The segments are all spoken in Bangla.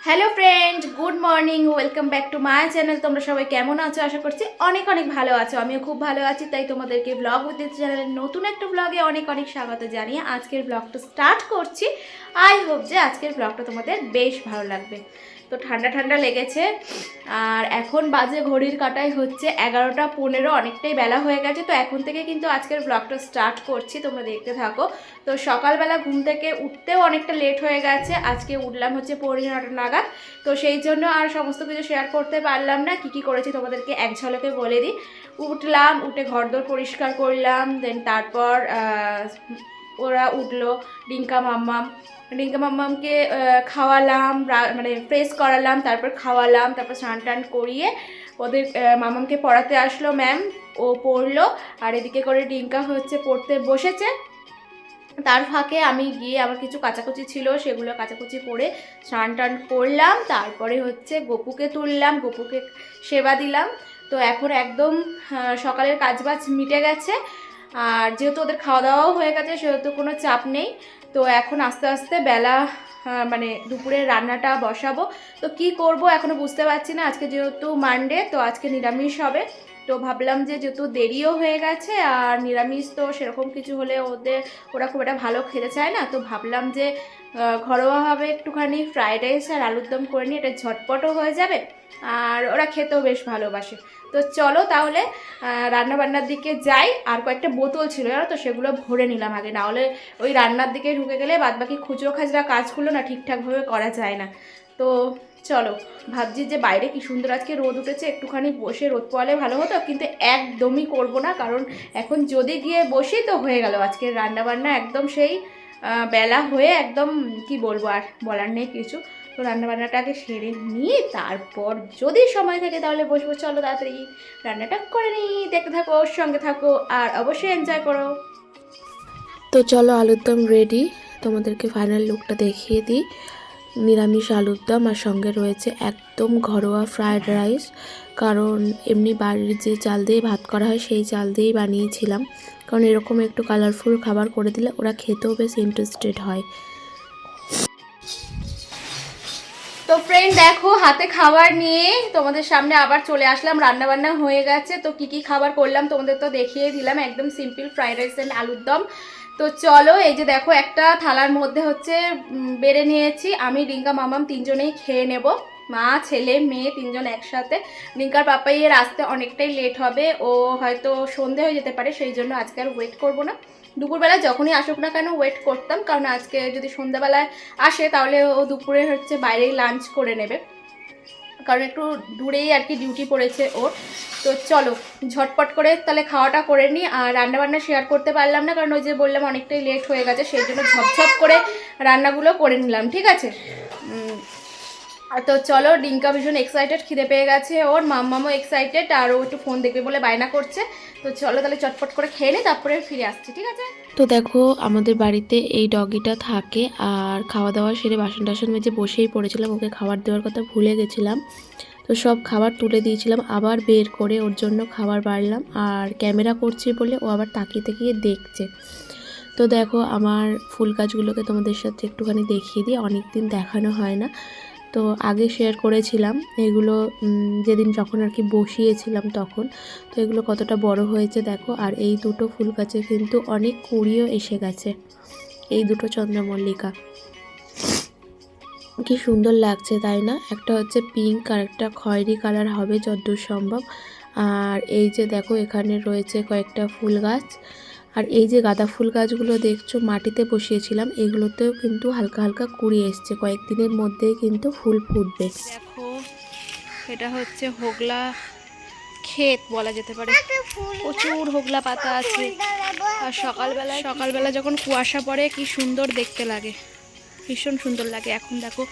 Hello friend, good morning, welcome back to my channel. তোমরা সবাই কেমন আছো? আশা করছি অনেক অনেক ভালো আছো। আমিও খুব ভালো আছি। তাই তোমাদেরকে ব্লগ উইথ চ্যানেলের নতুন একটা ব্লগে অনেক অনেক স্বাগত জানিয়ে আজকের ব্লগটা স্টার্ট করছি। আই হোপ যে আজকের ব্লগটা তোমাদের বেশ ভালো লাগবে। তো ঠান্ডা ঠান্ডা লেগেছে আর এখন বাজে ঘড়ির কাটায় হচ্ছে 11টা 15, অনেকটাই বেলা হয়ে গেছে। তো এখন থেকে কিন্তু আজকের ব্লগটা স্টার্ট করছি, তোমরা দেখতে থাকো। তো সকালবেলা ঘুম থেকে উঠতেও অনেকটা লেট হয়ে গেছে, আজকে উঠলাম হচ্ছে 9:30 নাগাদ। তো সেই জন্য আর সমস্ত কিছু শেয়ার করতে পারলাম না, কি করেছি তোমাদেরকে এক ঝলকে বলে দিই। উঠলাম, উঠে ঘরদোর পরিষ্কার করলাম, দেন তারপর ওরা উঠলো, রিঙ্কা মাম্মামকে খাওয়ালাম, মানে ফ্রেশ করালাম, তারপর খাওয়ালাম, তারপর স্নান টান করিয়ে ওদের মামামকে পড়াতে আসলো ম্যাম, ও পড়লো। আর এদিকে করে রিঙ্কা হচ্ছে পড়তে বসেছে। তার ফাঁকে আমি গিয়ে আমার কিছু কাচাকুচি ছিল, সেগুলো কাচাকুচি করে স্নান টান করলাম। তারপরে হচ্ছে গপুকে তুললাম, গপুকে সেবা দিলাম। তো এখন একদম সকালের কাজবাজ মিটে গেছে। আর যেহেতু ওদের খাওয়া দাওয়াও হয়ে গেছে সেহেতু কোনো চাপ নেই। তো এখন আস্তে আস্তে বেলা মানে দুপুরের রান্নাটা বসাবো। তো কি করব এখনও বুঝতে পারছি না। আজকে যেহেতু মানডে, তো আজকে নিরামিষ হবে। তো ভাবলাম যে যেহেতু দেরিও হয়ে গেছে আর নিরামিষ, তো সেরকম কিছু হলে ওরা খুব একটা ভালো খেতে চায় না। তো ভাবলাম যে ঘরোয়াভাবে একটুখানি ফ্রাইড রাইস আর আলুর দম করে নিই, এটা ঝটপটও হয়ে যাবে আর ওরা খেতেও বেশ ভালোবাসে। তো চলো তাহলে রান্নাবান্নার দিকে যাই। আর কয়েকটা বোতল ছিল জানো তো, সেগুলো ভরে নিলাম আগে, না হলে ওই রান্নার দিকে ঢুকে গেলে বাদবাকি খুচরো খাজরা কাজগুলো না ঠিকঠাকভাবে করা যায় না। তো চলো, ভাবছি যে বাইরে কি সুন্দর আজকে রোদ উঠেছে, একটুখানি বসে রোদ পোয়ালে ভালো হতো, কিন্তু একদমই করব না। কারণ এখন যদি গিয়ে বসি তো হয়ে গেল আজকের রান্নাবান্না একদম সেই বেলা হয়ে একদম কি বলবো, আর বলার নেই কিছু। তো রান্নাবান্নাটাকে সেরে নিয়ে তারপর যদি সময় থাকে তাহলে বসবো। চলো তাড়াতাড়ি রান্নাটা করে নিই, দেখতে থাকো, ওর সঙ্গে থাকো আর অবশ্যই এনজয় করো। তো চলো, আলুর দম রেডি। তোমাদেরকে ফাইনাল লুকটা দেখিয়ে দিই। নিরামিষ আলুর দম আর সঙ্গে রয়েছে একদম ঘরোয়া ফ্রায়েড রাইস। কারণ এমনি বাড়ির যে চাল দিয়ে ভাত করা হয় সেই চাল দিয়েই বানিয়েছিলাম। কারণ এরকম একটু কালারফুল খাবার করে দিলে ওরা খেতেও বেশ ইন্টারেস্টেড হয়। তো ফ্রেন্ড দেখো, হাতে খাবার নিয়ে তোমাদের সামনে আবার চলে আসলাম। রান্নাবান্না হয়ে গেছে। তো কি খাবার করলাম তোমাদের তো দেখিয়ে দিলাম, একদম সিম্পল ফ্রাইড রাইস অ্যান্ড আলুর দম। তো চলো, এই যে দেখো একটা থালার মধ্যে হচ্ছে বেড়ে নিয়েছি। আমি রিঙ্কা মামাম তিনজনেই খেয়ে নেব, মা ছেলে মেয়ে তিনজন একসাথে। রিঙ্কার পাপাইয়ের আসতে অনেকটাই লেট হবে, ও হয়তো সন্ধে হয়ে যেতে পারে, সেই জন্য আজকে আর ওয়েট করবো না। দুপুরবেলা যখনই আসুক না কেন ওয়েট করতাম, কারণ আজকে যদি সন্ধ্যাবেলায় আসে তাহলে ও দুপুরে হচ্ছে বাইরেই লাঞ্চ করে নেবে, কারণ একটু দূরেই আর কি ডিউটি পড়েছে ওর। তো চলো ঝটপট করে তাহলে খাওয়াটা করে নিই। আর রান্নাবান্না শেয়ার করতে পারলাম না, কারণ ওই যে বললাম অনেকটাই লেট হয়ে গেছে, সেই জন্য ঝপঝপ করে রান্নাগুলো করে নিলাম, ঠিক আছে। তো চলো, ডিঙ্কা ভীষণ এক্সাইটেড, খিদে পেয়ে গেছে ওর, মাম্মামও এক্সাইটেড, আর ও একটু ফোন দেখবে বলে বায়না করছে। তো চলো তাহলে চটপট করে খেয়ে নিই, তারপরে ফিরে আসছি, ঠিক আছে। তো দেখো, আমাদের বাড়িতে এই ডগিটা থাকে। আর খাওয়া দাওয়া সেরে বাসন টাসন মেজে বসেই পড়েছিলাম, ওকে খাবার দেওয়ার কথা ভুলে গেছিলাম। তো সব খাবার তুলে দিয়েছিলাম, আবার বের করে ওর জন্য খাবার বাড়লাম। আর ক্যামেরা করছি বলে ও আবার তাকিয়ে তাকিয়ে দেখছে। তো দেখো, আমার ফুল গাছগুলোকে তোমাদের সাথে একটুখানি দেখিয়ে দিই, অনেক দিন দেখানো হয় না। তো আগে শেয়ার করেছিলাম এগুলো, যখন আর কি বসিয়েছিলাম তখন। তো এগুলো কতটা বড় হয়েছে দেখো। আর এই দুটো ফুল গাছে কিন্তু অনেক কুঁড়িও এসে গেছে, এই দুটো চন্দ্রমল্লিকা। কি সুন্দর লাগছে তাই না? একটা হচ্ছে পিঙ্ক আর একটা খয়েরি কালার হবে যতদূর সম্ভব। আর এই যে দেখো, এখানে রয়েছে কয়েকটা ফুল গাছ। আর এই যে গাঁদা ফুল গাছগুলো দেখছো মাটিতে বসিয়েছিলাম, এগুলোতেও কিন্তু হালকা হালকা কুঁড়ি এসছে, কয়েকদিনের মধ্যেই কিন্তু ফুল ফুটবে। দেখো, এটা হচ্ছে হোগলা ক্ষেত বলা যেতে পারে, প্রচুর হোগলা পাতা আছে। আর সকালবেলা যখন কুয়াশা পড়ে কি সুন্দর দেখতে লাগে, ভীষণ সুন্দর লাগে। এখন দেখো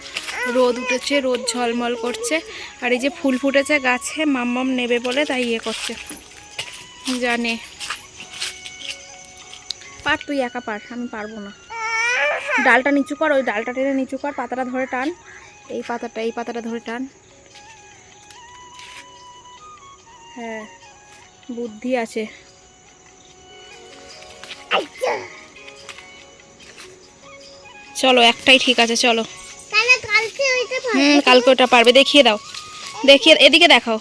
রোদ উঠেছে, রোদ ঝলমল করছে। আর এই যে ফুল ফুটেছে গাছে, মাম্মাম নেবে বলে তাই ইয়ে করছে, জানে। পার, তুই একা পার, আমি পারবো না। ডালটা নিচু কর, ওই ডালটা টেনে নিচু কর, পাতাটা ধরে টান, এই পাতাটা ধরে টান। হ্যাঁ, বুদ্ধি আছে। চলো, একটাই ঠিক আছে, চলো। কালকে ওটা পারবে, দেখিয়ে দাও, দেখিয়ে এদিকে দেখাও,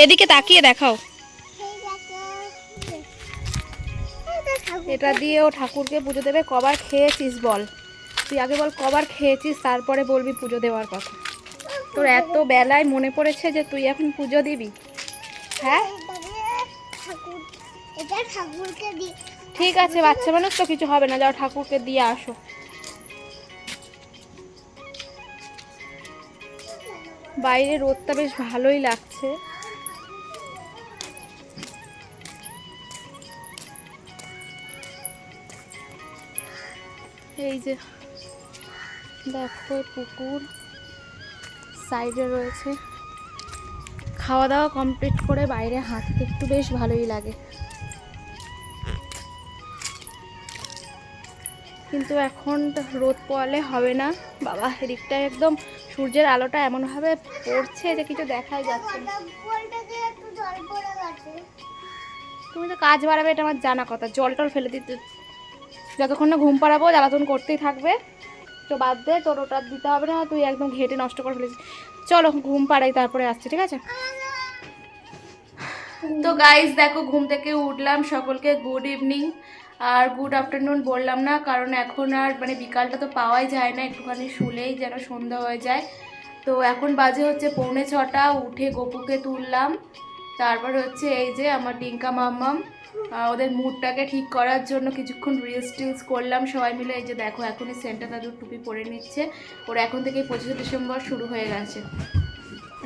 এদিকে তাকিয়ে দেখাও। এটা দিয়েও ঠাকুরকে পুজো দেবে। কবার খেয়েছিস বল, তুই আগে বল কবার খেয়েছিস, তারপরে বলবি পুজো দেওয়ার কথা। তোর এত বেলায় মনে পড়েছে যে তুই এখন পুজো দিবি? হ্যাঁ ঠিক আছে, বাচ্চা মানুষ তো কিছু হবে না, যাও ঠাকুরকে দিয়ে আসো। বাইরে রোদটা বেশ ভালোই লাগছে। এই যে দেখো পুকুর সাইডে রয়েছে। খাওয়া দাওয়া কমপ্লিট করে বাইরে হাঁটতে একটু বেশ ভালোই লাগে, কিন্তু এখন রোদ পোয়ালে হবে না বাবা। এদিকটায় একদম সূর্যের আলোটা এমনভাবে পড়ছে যে কিছু দেখাই যাচ্ছে না। তুমি তো কাজ বাড়াবে এটা আমার জানা কথা, জল টল ফেলে দিতে যতক্ষণ না ঘুম পাড়াবো জ্বালাতন করতেই থাকবে। তো বাদ দে, তোর ওটা দিতে হবে না, তুই একদম ঘেটে নষ্ট করে ফেলেছিস। চলো ঘুম পাড়াই, তারপরে আসছি, ঠিক আছে? তো গাইস দেখো ঘুম থেকে উঠলাম, সকলকে গুড ইভিনিং আর গুড আফটারনুন বললাম না, কারণ এখন আর মানে বিকালটা তো পাওয়াই যায় না, একটুখানি শুলেই যেন সন্ধ্যা হয়ে যায়। তো এখন বাজে হচ্ছে 6:45, উঠে গপুকে তুললাম। তারপর হচ্ছে এই যে আমার টিঙ্কা মাম্মাম, ওদের মুডটাকে ঠিক করার জন্য কিছুক্ষণ রিলস টিলস করলাম সবাই মিলে। এই যে দেখো এখনই সেন্টা দাদুর টুপি পরে নিচ্ছে, ওর এখন থেকেই 25 ডিসেম্বর শুরু হয়ে গেছে।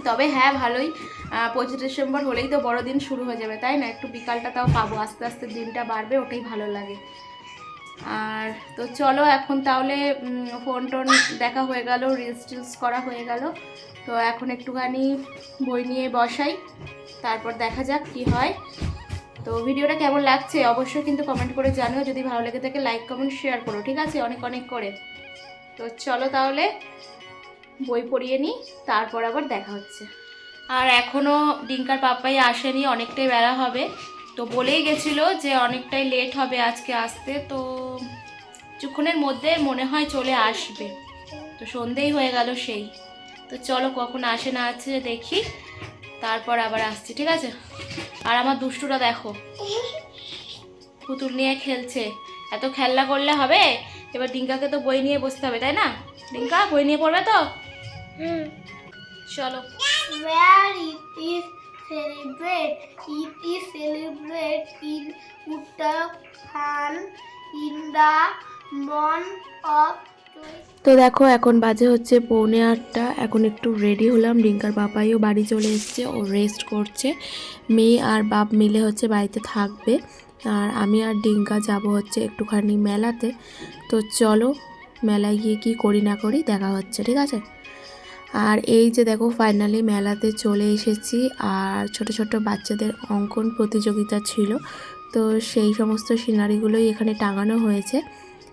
তবে হ্যাঁ ভালোই, 25 ডিসেম্বর হলেই তো বড়দিন শুরু হয়ে যাবে, তাই না? একটু বিকালটা তাও পাবো, আস্তে আস্তে দিনটা বাড়বে, ওটাই ভালো লাগে। আর তো চলো এখন তাহলে ফোন টোন দেখা হয়ে গেল, রিলস টিলস করা হয়ে গেল, তো এখন একটুখানি বই নিয়ে বসাই, তারপর দেখা যাক কি হয়। তো ভিডিওটা কেমন লাগছে অবশ্যই কিন্তু কমেন্ট করে জানিও, যদি ভালো লেগে থাকে লাইক কমেন্ট শেয়ার করো, ঠিক আছে? অনেক অনেক করে। তো চলো তাহলে বই পড়িয়ে নিই, তারপর আবার দেখা হচ্ছে। আর এখনও ডিঙ্কার পাপাই আসেনি, অনেকটাই বেলা হবে, তো বলেই গেছিলো যে অনেকটাই লেট হবে আজকে আসতে, তো কিছুক্ষণের মধ্যে মনে হয় চলে আসবে। তো সন্ধেই হয়ে গেল সেই। তো চলো কখন আসে না আছে দেখি, তারপর আবার আসছি, ঠিক আছে? আর আমার দুষ্টুটা দেখো পুতুল নিয়ে খেলছে, এত খেলনা করলে হবে? এবার ডিঙ্কাকে তো বই নিয়ে বসতে হবে, তাই না? ডিঙ্কা বই নিয়ে পড়বে তো? চলো। Where it is celebrate in Uttarakhand in the month of তো দেখো এখন বাজে হচ্ছে 7:45, এখন একটু রেডি হলাম। ডিঙ্কার বাবাইও বাড়ি চলে এসছে, ও রেস্ট করছে। মেয়ে আর বাপ মিলে হচ্ছে বাড়িতে থাকবে, আর আমি আর ডিঙ্কা যাব হচ্ছে একটুখানি মেলাতে। তো চলো মেলায় গিয়ে কি করি না করি দেখা হচ্ছে, ঠিক আছে? আর এই যে দেখো ফাইনালি মেলাতে চলে এসেছি, আর ছোট ছোট বাচ্চাদের অঙ্কন প্রতিযোগিতা ছিল, তো সেই সমস্ত সিনারিগুলোই এখানে টাঙানো হয়েছে।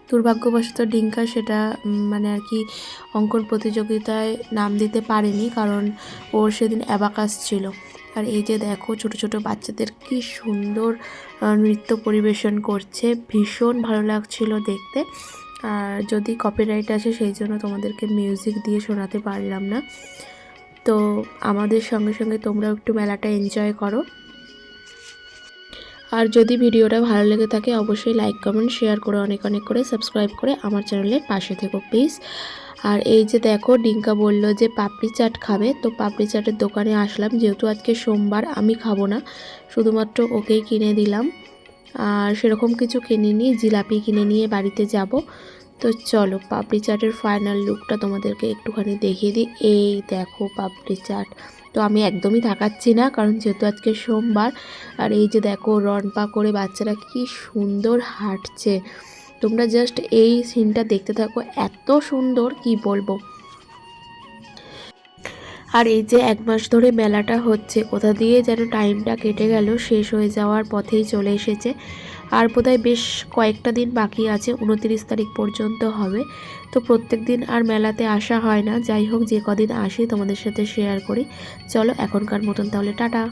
দুর্ভাগ্যবশত ডিঙ্কা সেটা মানে আর কি অঙ্কন প্রতিযোগিতায় নাম দিতে পারেনি, কারণ ওর সেদিন অ্যাবাকাস ছিল। আর এই যে দেখো ছোট ছোট বাচ্চাদের কি সুন্দর নৃত্য পরিবেশন করছে, ভীষণ ভালো লাগছিল দেখতে। আর যদি কপিরাইট আসে সেই জন্য তোমাদেরকে মিউজিক দিয়ে শোনাতে পারলাম না। তো আমাদের সঙ্গে সঙ্গে তোমরাও একটু মেলাটা এনজয় করো। আর যদি ভিডিওটা ভালো লেগে থাকে অবশ্যই লাইক কমেন্ট শেয়ার করে অনেক অনেক করে সাবস্ক্রাইব করে আমার চ্যানেলের পাশে থেকো প্লিজ। আর এই যে দেখো ডিঙ্কা বলল যে পাপড়ি চাট খাবে, তো পাপড়ি চাটের দোকানে আসলাম, যেহেতু আজকে সোমবার আমি খাবো না, শুধুমাত্র ওকেই কিনে দিলাম। আর সেরকম কিছু কিনিনি, জিলাপি কিনে নিয়ে বাড়িতে যাব। তো চলো পাপড়ি চাটের ফাইনাল লুকটা তোমাদেরকে একটুখানি দেখিয়ে দিই। এই দেখো পাপড়ি চাট, তো আমি একদমই তাকাচ্ছি না কারণ যেহেতু আজকে সোমবার। আর এই যে দেখো রনপা করে বাচ্চারা কি সুন্দর হাঁটছে, তোমরা জাস্ট এই সিনটা দেখতে থাকো, এত সুন্দর কি বলবো। আর এই যে 1 মাস ধরে মেলাটা হচ্ছে, কোথা দিয়ে যেন টাইমটা কেটে গেল, শেষ হয়ে যাওয়ার পথেই চলে এসেছে। আর বোধহয় বেশ কয়েকটা দিন বাকি আছে, 29 তারিখ পর্যন্ত হবে। তো প্রত্যেক দিন আর মেলাতে আসা হয় না, যাই হোক যে কদিন আসি তোমাদের সাথে শেয়ার করি। চলো এখনকার মতন তাহলে টাটা।